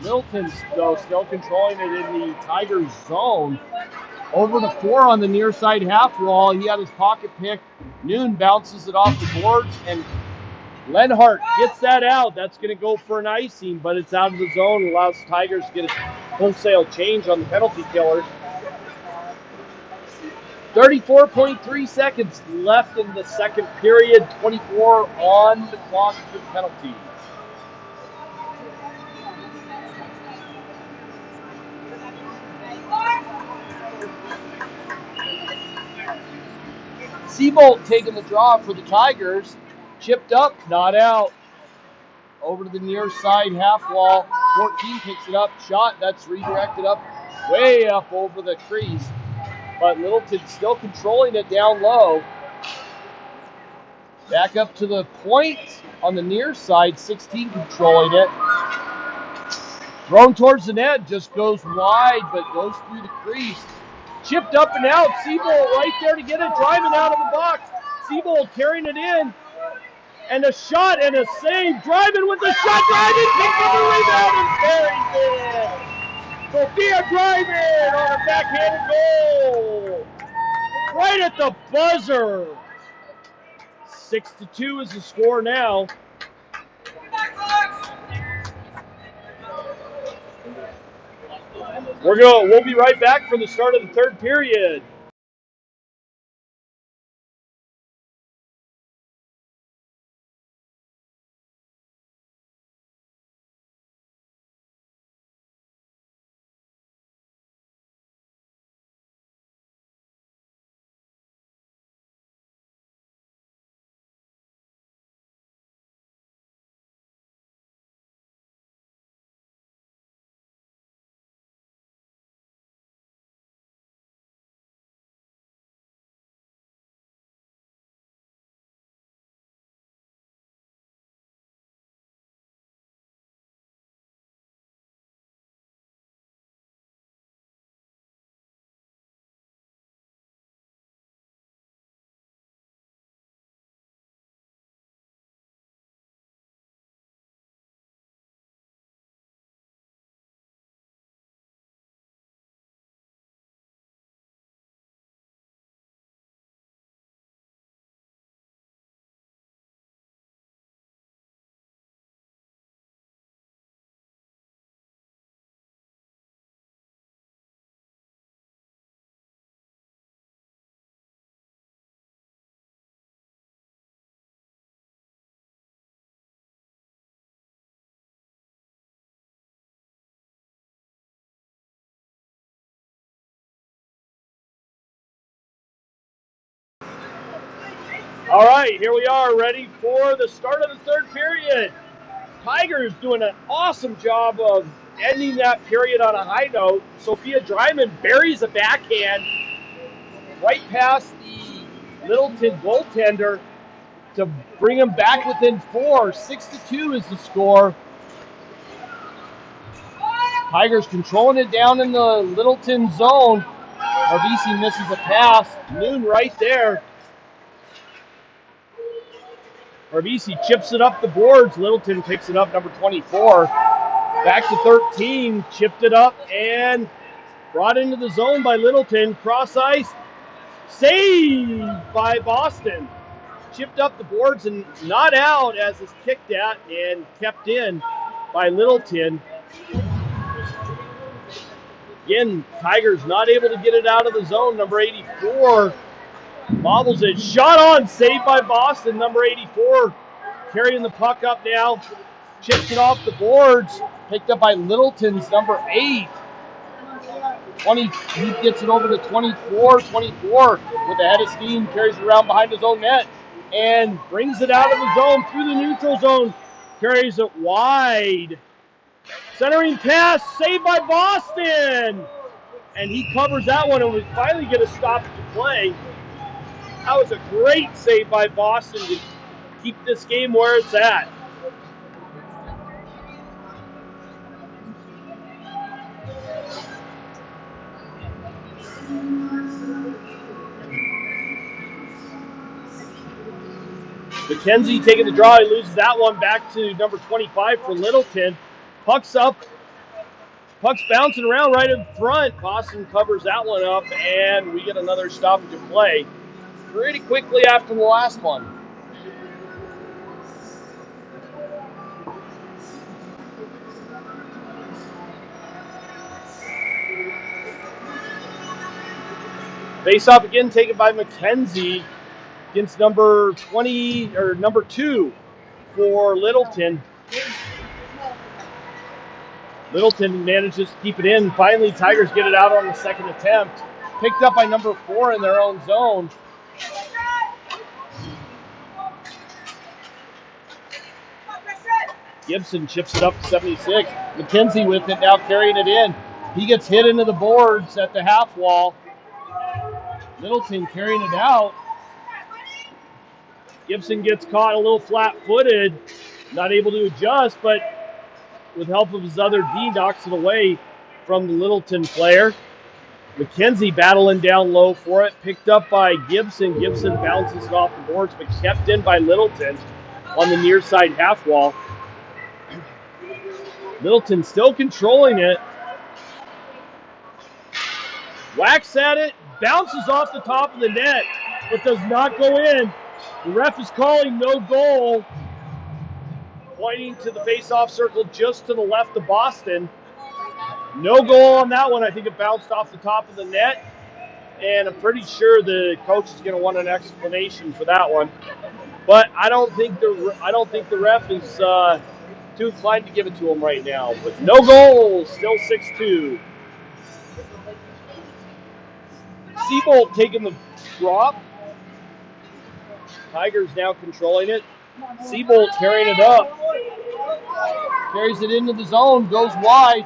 Littleton, though, still controlling it in the Tigers zone. Over to 4 on the near side half wall. He had his pocket pick. Noon bounces it off the boards, and Lenhart gets that out. That's going to go for an icing, but it's out of the zone. Allows the Tigers to get a wholesale change on the penalty killer. 34.3 seconds left in the second period. 24 on the clock for the penalty. Seabolt taking the draw for the Tigers. Chipped up, not out. Over to the near side half wall. 14 picks it up. Shot, that's redirected up, way up over the crease. But Littleton still controlling it down low. Back up to the point on the near side. 16 controlling it. Thrown towards the net, just goes wide, but goes through the crease. Chipped up and out. Seabolt right there to get it, driving out of the box. Seabolt carrying it in. And a shot and a save. Driving with the shot, driving, picks up a rebound and buries it. Sophia driving on a backhanded goal. Right at the buzzer. 6-2 is the score now. We'll be right back for the start of the third period. All right, here we are, ready for the start of the third period. Tigers doing an awesome job of ending that period on a high note. Sophia Dryman buries a backhand right past the Littleton goaltender to bring them back within 4. 6-2 is the score. Tigers controlling it down in the Littleton zone. RBC misses a pass. Noon right there. RBC chips it up the boards. Littleton picks it up, number 24. Back to 13. Chipped it up and brought into the zone by Littleton. Cross ice. Saved by Boston. Chipped up the boards and not out as it's kicked at and kept in by Littleton. Again, Tigers not able to get it out of the zone. Number 84 bobbles it. Shot on, saved by Boston. Number 84 carrying the puck up now. Chips it off the boards. Picked up by Littleton's number 8. 20, he gets it over to 24. 24 with a head of steam, carries it around behind his own net and brings it out of the zone through the neutral zone. Carries it wide. Centering pass, saved by Boston. And he covers that one and we finally get a stop to play. That was a great save by Boston to keep this game where it's at. McKenzie taking the draw. He loses that one back to number 25 for Littleton. Puck's up. Puck's bouncing around right in front. Boston covers that one up, and we get another stoppage of play pretty quickly after the last one. Face-off again taken by McKenzie against number 20 or number 2 for Littleton. Littleton manages to keep it in. Finally, Tigers get it out on the second attempt. Picked up by number 4 in their own zone. Gibson chips it up to 76. McKenzie with it now, carrying it in. He gets hit into the boards at the half wall. Littleton carrying it out. Gibson gets caught a little flat-footed, not able to adjust, but with help of his other D, knocks it away from the Littleton player. McKenzie battling down low for it, picked up by Gibson. Gibson bounces it off the boards, but kept in by Littleton on the near side half wall. Littleton still controlling it. Whacks at it, bounces off the top of the net, but does not go in. The ref is calling no goal, pointing to the face-off circle just to the left of Boston. No goal on that one. I think it bounced off the top of the net, and I'm pretty sure the coach is going to want an explanation for that one. But I don't think the ref is too inclined to give it to him right now. But no goals, still 6-2. Seabolt taking the drop. Tigers now controlling it. Seabolt carrying it up. Carries it into the zone, goes wide.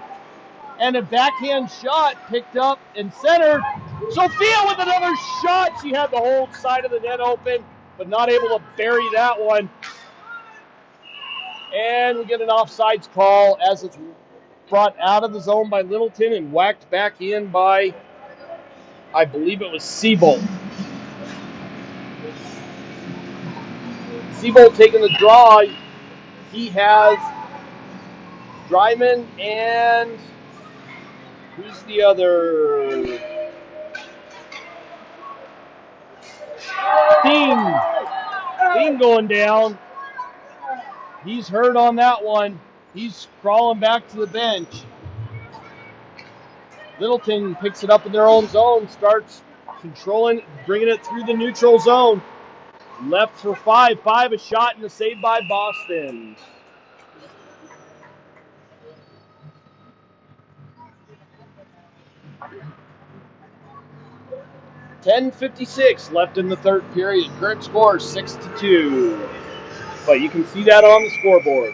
And a backhand shot picked up and centered. Sophia with another shot. She had the whole side of the net open, but not able to bury that one. And we get an offsides call as it's brought out of the zone by Littleton and whacked back in by, I believe it was Seabolt. Seabolt taking the draw. He has Dryman and who's the other? Thiem going down. He's hurt on that one. He's crawling back to the bench. Littleton picks it up in their own zone, starts controlling, bringing it through the neutral zone. Left for 5. 5, a shot and a save by Boston. .56 left in the third period. Current score 6-2. But you can see that on the scoreboard.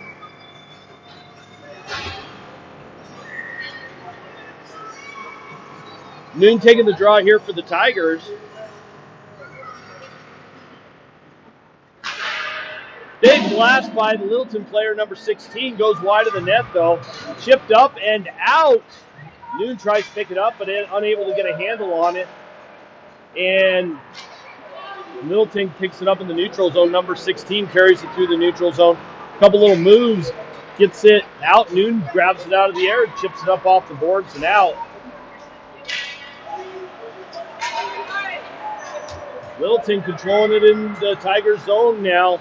Noon taking the draw here for the Tigers. Big blast by the Littleton player, number 16. Goes wide of the net, though. Chipped up and out. Noon tries to pick it up, but unable to get a handle on it. And Littleton picks it up in the neutral zone. Number 16 carries it through the neutral zone. A couple little moves. Gets it out. Noon grabs it out of the air and chips it up off the boards and out. Littleton controlling it in the Tigers zone now.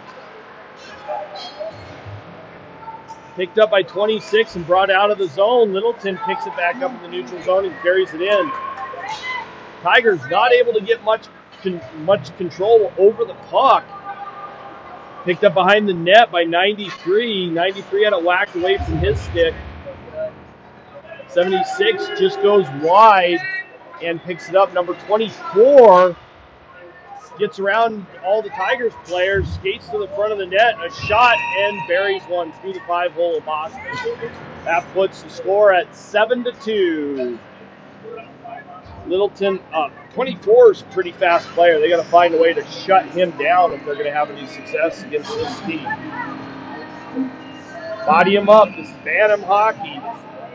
Picked up by 26 and brought out of the zone. Littleton picks it back up in the neutral zone and carries it in. Tigers not able to get much control over the puck. Picked up behind the net by 93. 93 had it whacked away from his stick. 76 just goes wide and picks it up. Number 24 gets around all the Tigers players, skates to the front of the net, a shot, and buries one through the 5-hole of Boston. That puts the score at 7-2. Littleton, 24 is a pretty fast player. They got to find a way to shut him down if they're going to have any success against this team. Body him up. This is Bantam hockey.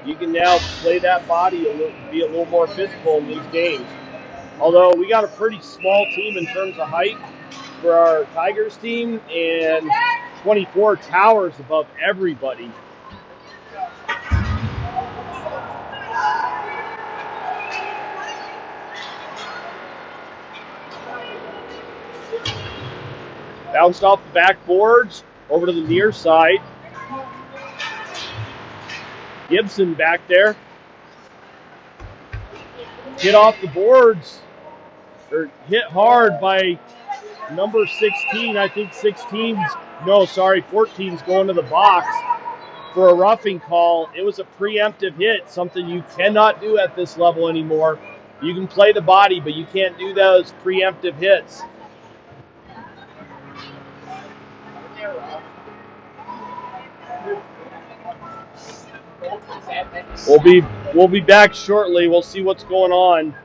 You can now play that body, be a little more physical in these games. Although we got a pretty small team in terms of height for our Tigers team, and 24 towers above everybody. Bounced off the backboards over to the near side. Gibson back there. Hit off the boards, or hit hard by number 16. I think 14's going to the box for a roughing call. It was a preemptive hit, something you cannot do at this level anymore. You can play the body, but you can't do those preemptive hits. We'll be back shortly. We'll see what's going on.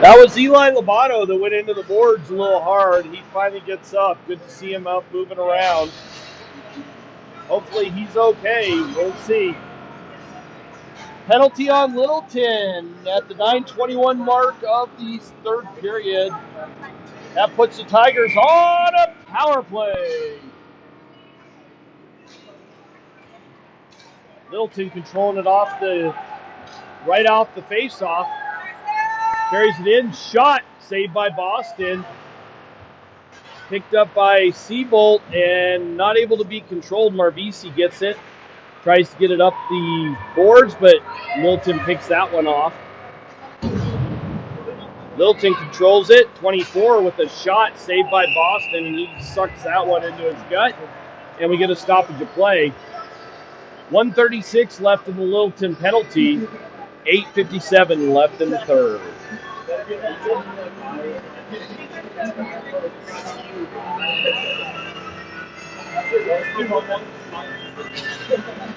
That was Eli Lobato that went into the boards a little hard. He finally gets up. Good to see him out moving around. Hopefully he's okay. We'll see. Penalty on Littleton at the 9:21 mark of the third period. That puts the Tigers on a power play. Littleton controlling it right off the face-off. Carries it in, shot, saved by Boston. Picked up by Seabolt and not able to be controlled. Marvisi gets it. Tries to get it up the boards, but Littleton picks that one off. Littleton controls it, 24 with a shot saved by Boston, and he sucks that one into his gut, and we get a stoppage of play. 1:36 left in the Littleton penalty, 8:57 left in the third.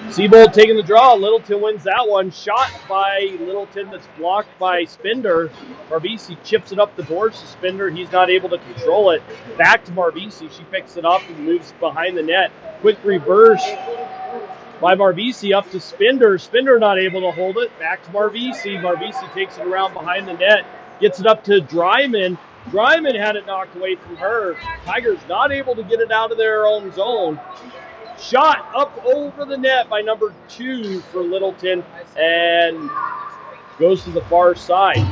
Seabold taking the draw. Littleton wins that one. Shot by Littleton that's blocked by Spinder. Marvisi chips it up the boards to Spinder. He's not able to control it. Back to Marvisi. She picks it up and moves behind the net. Quick reverse by Marvisi up to Spinder. Spinder not able to hold it. Back to Marvisi. Marvisi takes it around behind the net. Gets it up to Dryman. Dryman had it knocked away from her. Tigers not able to get it out of their own zone. Shot up over the net by number 2 for Littleton and goes to the far side.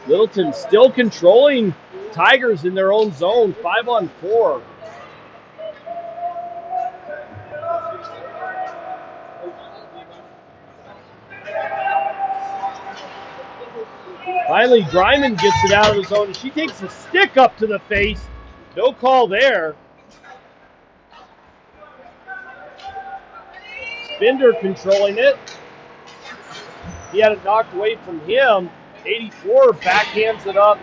Littleton still controlling Tigers in their own zone, 5-on-4. Finally, Dryman gets it out of the zone. She takes a stick up to the face. No call there. Spinder controlling it. He had it knocked away from him. 84 backhands it up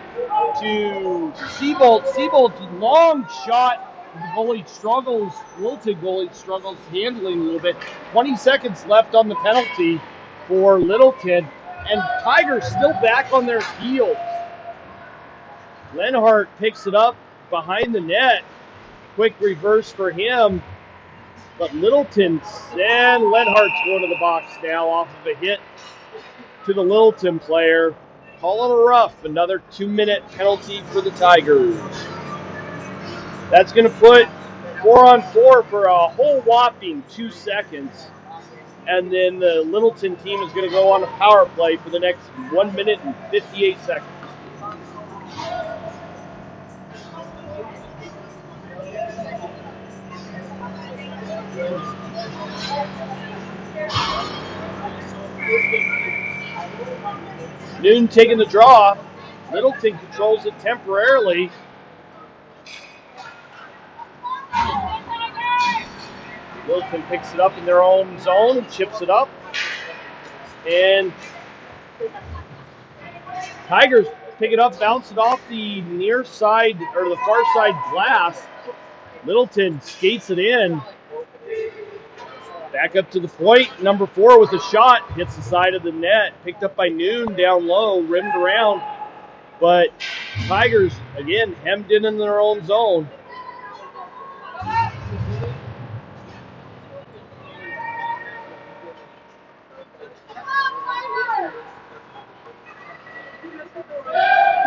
to Seabolt. Seabolt's long shot. The goalie struggles. Littleton goalie struggles handling a little bit. 20 seconds left on the penalty for Littleton. And Tigers still back on their heels. Lenhart picks it up behind the net. Quick reverse for him. But Littleton and Lenhart's going to the box now off of a hit to the Littleton player. Calling a rough. Another 2-minute penalty for the Tigers. That's going to put 4-on-4 for a whole whopping 2 seconds. And then the Littleton team is going to go on a power play for the next 1 minute and 58 seconds. Noon taking the draw. Littleton controls it temporarily. Littleton picks it up in their own zone and chips it up. And Tigers pick it up, bounce it off the near side or the far side glass. Littleton skates it in. Back up to the point. Number 4 with a shot. Hits the side of the net. Picked up by Noon down low. Rimmed around. But Tigers, again, hemmed in their own zone.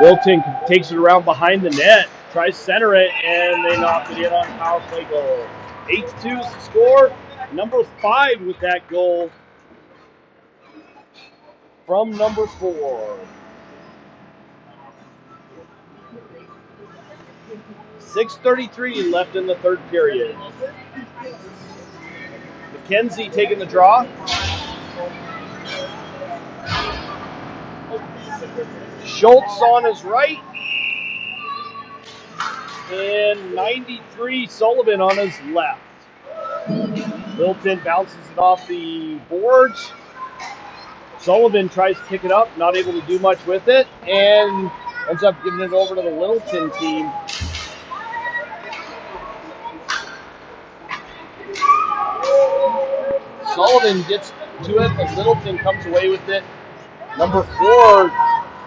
Littleton takes it around behind the net. Tries to center it, and they knock it in on a power play goal. 8-2 is the score. Number 5 with that goal from number 4. 6:33 left in the third period. McKenzie taking the draw. Schultz on his right. And 93 Sullivan on his left. Littleton bounces it off the boards. Sullivan tries to pick it up, not able to do much with it, and ends up giving it over to the Littleton team. Sullivan gets to it, but Littleton comes away with it. Number 4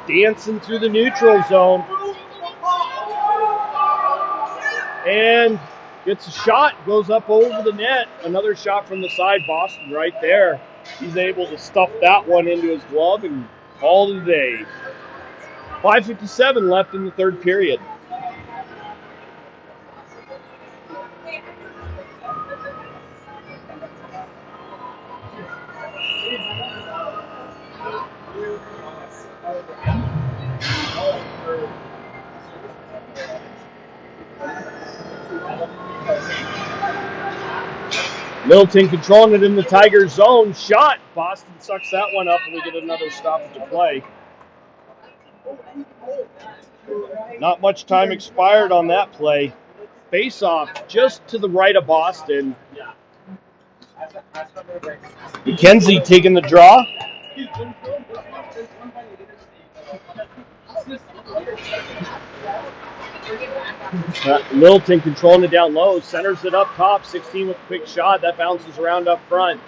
dancing through the neutral zone. And gets a shot, goes up over the net. Another shot from the side, Boston right there. He's able to stuff that one into his glove and call it a day. 5:57 left in the third period. Littleton controlling it in the Tigers zone. Shot. Boston sucks that one up, and we get another stoppage of play. Not much time expired on that play. Face-off just to the right of Boston. McKenzie taking the draw. Littleton controlling it down low, centers it up top, 16 with a quick shot, that bounces around up front.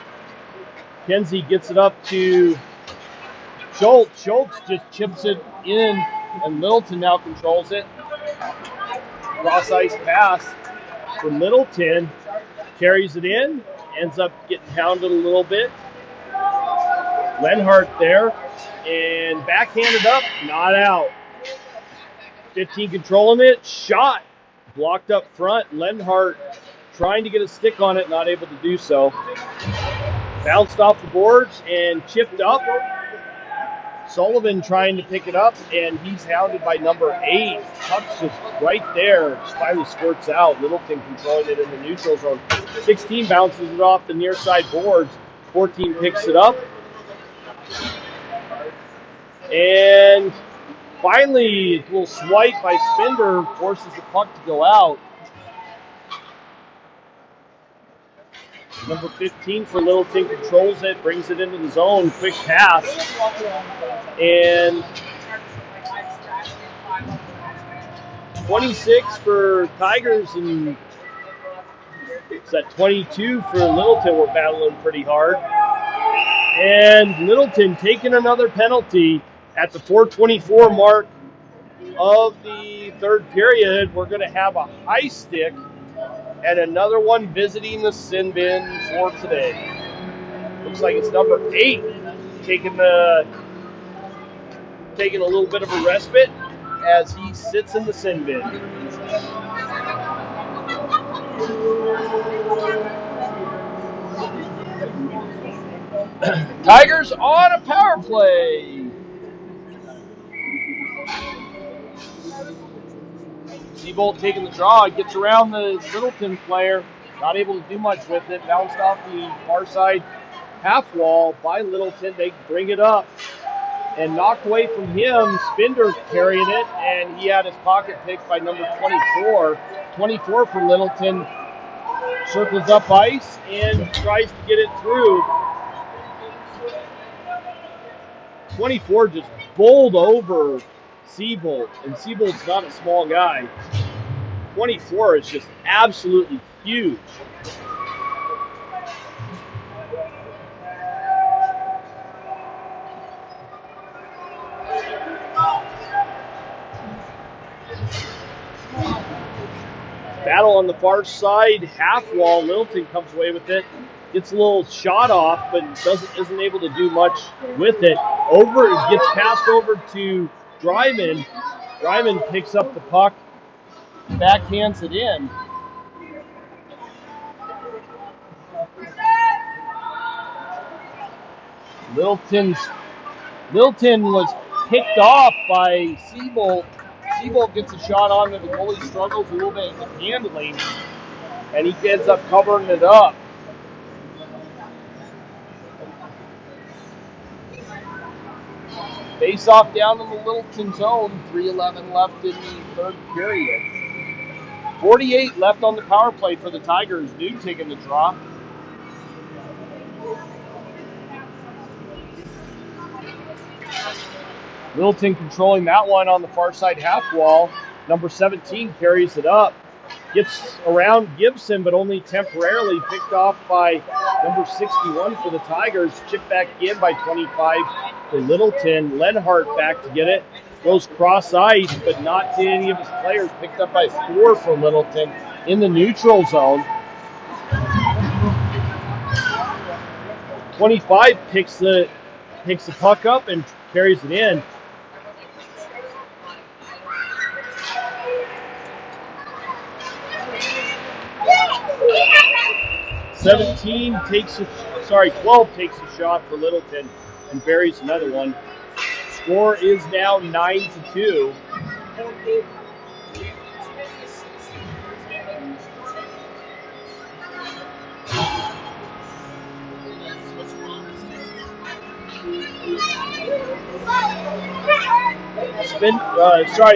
Kenzie gets it up to Schultz. Schultz just chips it in, and Littleton now controls it. Cross ice pass for Littleton, carries it in, ends up getting pounded a little bit. Lenhart there, and backhanded up, not out. 15 controlling it, shot, blocked up front. Lenhart trying to get a stick on it, not able to do so. Bounced off the boards and chipped up. Sullivan trying to pick it up, and he's hounded by number 8. Puck's just right there, just finally squirts out. Littleton controlling it in the neutral zone. 16 bounces it off the near side boards. 14 picks it up. And finally, a little swipe by Spender forces the puck to go out. Number 15 for Littleton controls it, brings it into the zone, quick pass. And 26 for Tigers, and it's at 22 for Littleton. We're battling pretty hard. And Littleton taking another penalty at the 4:24 mark of the third period. We're going to have a high stick and another one visiting the sin bin for today. Looks like it's number 8 taking a little bit of a respite as he sits in the sin bin. Tigers on a power play. Seabolt taking the draw, gets around the Littleton player, not able to do much with it. Bounced off the far side half wall by Littleton. They bring it up and knocked away from him. Spender carrying it, and he had his pocket picked by number 24. 24 for Littleton. Circles up ice and tries to get it through. 24 just bowled over Seabolt, and Seabolt's not a small guy. 24 is just absolutely huge. Battle on the far side, half wall. Littleton comes away with it. Gets a little shot off, but isn't able to do much with it. It gets passed over to Dryman. Dryman picks up the puck, backhands it in. Littleton was picked off by Seabolt. Seabolt gets a shot on it. The goalie struggles a little bit with handling, and he ends up covering it up. Face off down in the Littleton zone. 3:11 left in the third period. 48 left on the power play for the Tigers. Dude taking the draw. Littleton controlling that one on the far side half wall. Number 17 carries it up. Gets around Gibson, but only temporarily, picked off by number 61 for the Tigers. Chipped back in by 25 for Littleton. Lenhart back to get it. Goes cross-ice, but not to any of his players. Picked up by 4 for Littleton in the neutral zone. 25 picks the puck up and carries it in. Twelve takes a shot for Littleton and buries another one. Score is now 9-2.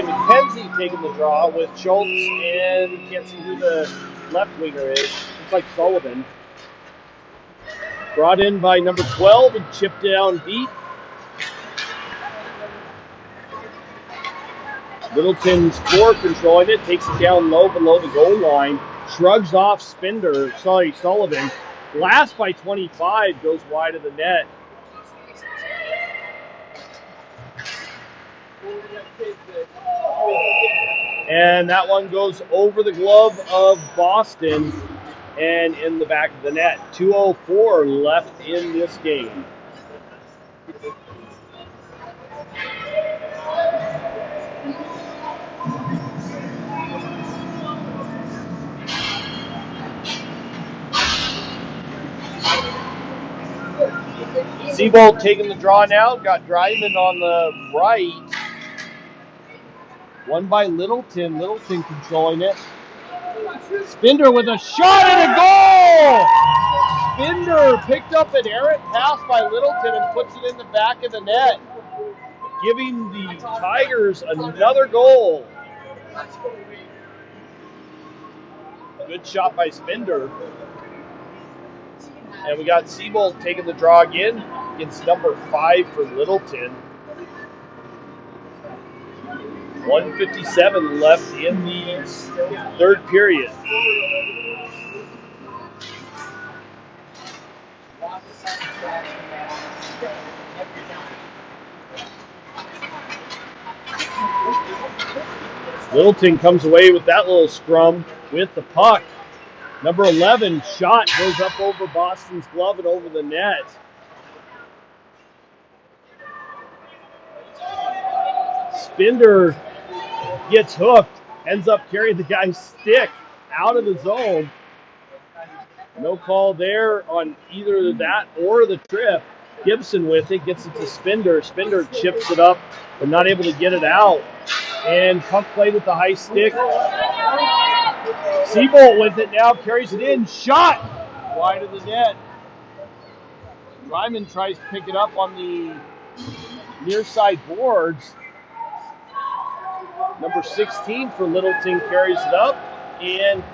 McKenzie taking the draw with Schultz, and can't see who the left winger is. Looks like Sullivan. Brought in by number 12 and chipped down deep. Littleton's core controlling it, takes it down low below the goal line, shrugs off Sullivan. Blast by 25, goes wide of the net. And that one goes over the glove of Boston and in the back of the net. 2:04 left in this game. Seabolt taking the draw now. Got Dryman on the right. Won by Littleton. Littleton controlling it. Spinder with a shot and a goal! Spinder picked up an errant pass by Littleton and puts it in the back of the net, giving the Tigers another goal. Good shot by Spinder. And we got Seabolt taking the draw again against number 5 for Littleton. 1:57 left in the third period. Littleton comes away with that little scrum with the puck. Number 11 shot goes up over Boston's glove and over the net. Spinder gets hooked, ends up carrying the guy's stick out of the zone. No call there on either that or the trip. Gibson with it, gets it to Spinder. Spinder chips it up, but not able to get it out. And puck play with the high stick. Seabolt with it now, carries it in. Shot wide of the net. Ryman tries to pick it up on the near side boards. Number 16 for Littleton carries it up. And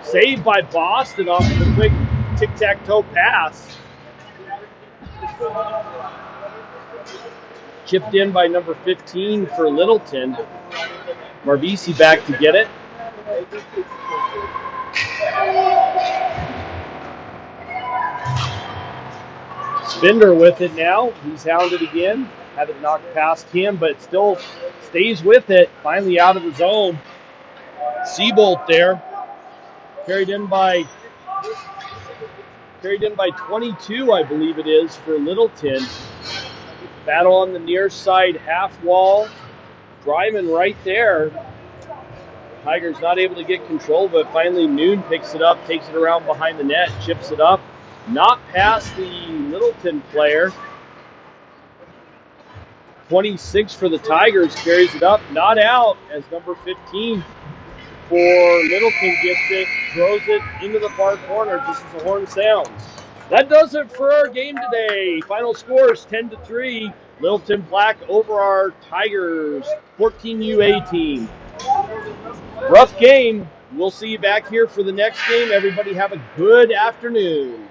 saved by Boston off of a quick tic-tac-toe pass. chipped in by number 15 for Littleton. Marbisi back to get it. Spender with it now. He's hounded again. Had it knocked past him, but still stays with it. Finally out of the zone. Seabolt there. Carried in by 22, I believe it is, for Littleton. Battle on the near side half wall. Driving right there. Tigers not able to get control, but finally Noon picks it up, takes it around behind the net, chips it up. Not past the Littleton player. 26 for the Tigers carries it up, not out as number 15 for Littleton gets it, throws it into the far corner just as the horn sounds. That does it for our game today. Final score is 10-3. Littleton Black over our Tigers 14UA team. Rough game. We'll see you back here for the next game. Everybody have a good afternoon.